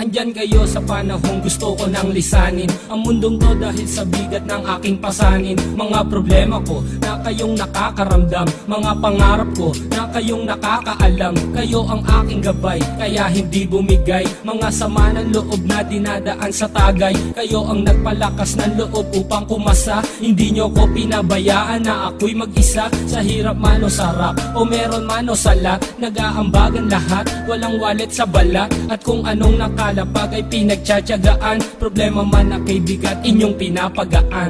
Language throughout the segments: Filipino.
Andyan kayo sa panahong gusto ko nang lisanin ang mundong to dahil sa bigat ng aking pasanin. Mga problema ko na kayong nakakaramdam, mga pangarap ko na kayong nakakaalam. Kayo ang aking gabay, kaya hindi bumigay. Mga sama ng loob na dinadaan sa tagay, kayo ang nagpalakas ng loob upang kumasa. Hindi nyo ko pinabayaan na ako'y mag-isa. Sa hirap man o sarap, o meron man o salat, nag-aambagan lahat, walang walet sa balat. At kung anong nakalapag ay pinagtsatsagaan, problema man na kay bigat, inyong pinapagaan.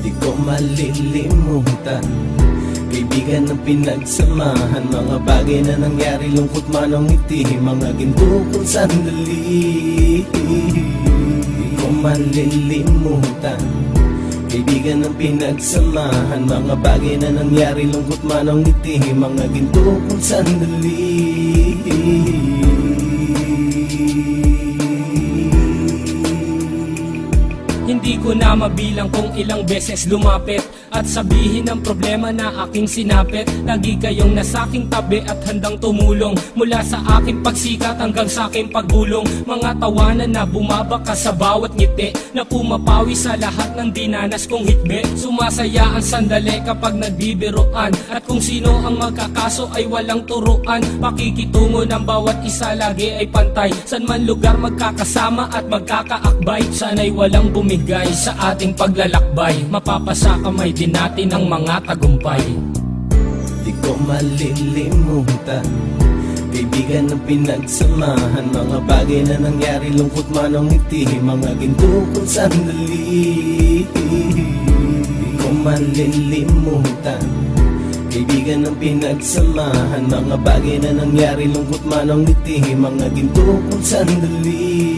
Di ko malilimutan, kaibigan ng pinagsamahan, mga bagay na nangyari, lungkot man o ngiti, mga ginto kong sandali. Di ko malilimutan, kaibigan ng pinagsamahan, mga bagay na nangyari, lungkot man o ngiti, mga ginto kong sandali. Hindi ko na mabilang kung ilang beses lumapit at sabihin ang problema na aking sinapit. Lagi kayong nasa aking tabi at handang tumulong, mula sa aking pagsikat hanggang sa aking paggulong. Mga tawanan na bumabaka sa bawat ngiti, na pumapawi sa lahat ng dinanas kong hitbe. Sumasaya ang sandali kapag nagbibiruan, at kung sino ang magkakaso ay walang turuan. Pakikitungo ng bawat isa lagi ay pantay, san man lugar magkakasama at magkakaakbay. Sana'y walang bumigay sa ating paglalakbay, mapapasa kamay din natin ang mga tagumpay. Di ko malilimutan, kaibigan ng pinagsamahan, mga bagay na nangyari, lungkot man o ngiti, mga ginto kong sandali. Di ko malilimutan, kaibigan ng pinagsamahan, mga bagay na nangyari, lungkot man o ngiti, mga ginto kong sandali.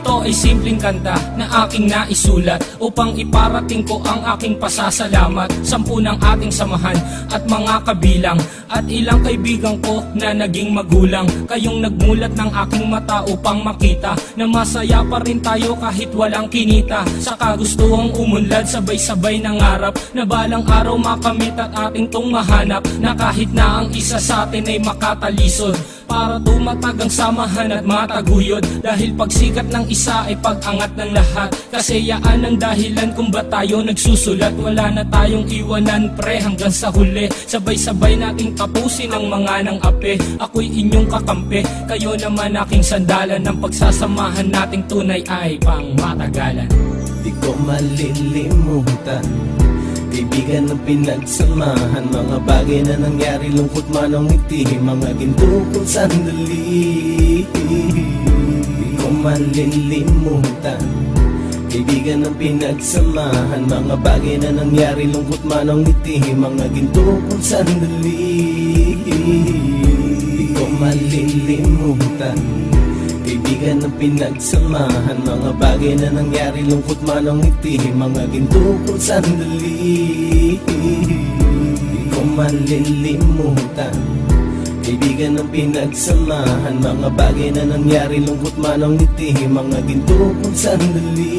Ito ay simpleng kanta na aking naisulat upang iparating ko ang aking pasasalamat. 10 ng ating samahan at mga kabilang, at ilang kaibigan ko na naging magulang. Kayong nagmulat ng aking mata upang makita na masaya pa rin tayo kahit walang kinita. Sa kagustuhang umunlad, sabay-sabay nangarap na balang araw makamit at ating tong mahanap, na kahit na ang isa sa atin ay makatalisod, para tumatag ang samahan at mataguyod. Dahil pagsikat ng isa ay pag-angat ng lahat, kasi yaan ang dahilan kung ba't tayo nagsusulat. Wala na tayong iwanan pre hanggang sa huli, sabay-sabay nating tapusin ang mga ng ape. Ako'y inyong kakampi, kayo naman aking sandalan, ng pagsasamahan nating tunay ay pang matagalan. Di ko malilimutan, kaibigan ng pinagsamahan, mga bagay na nangyari, lungkot man o ngiti, mga ginto kong sandali. Di ko malilimutan, kaibigan ng pinagsamahan, mga bagay na nangyari, lungkot man o ngiti, mga ginto kong sandali. Di ko malilimutan, kaibigan ng pinagsamahan, mga bagay na nangyari, lungkot man o ngiti, mga ginto kong sandali. Di ko malilimutan, kaibigan ng pinagsamahan, mga bagay na nangyari, lungkot man o ngiti, mga ginto kong sandali.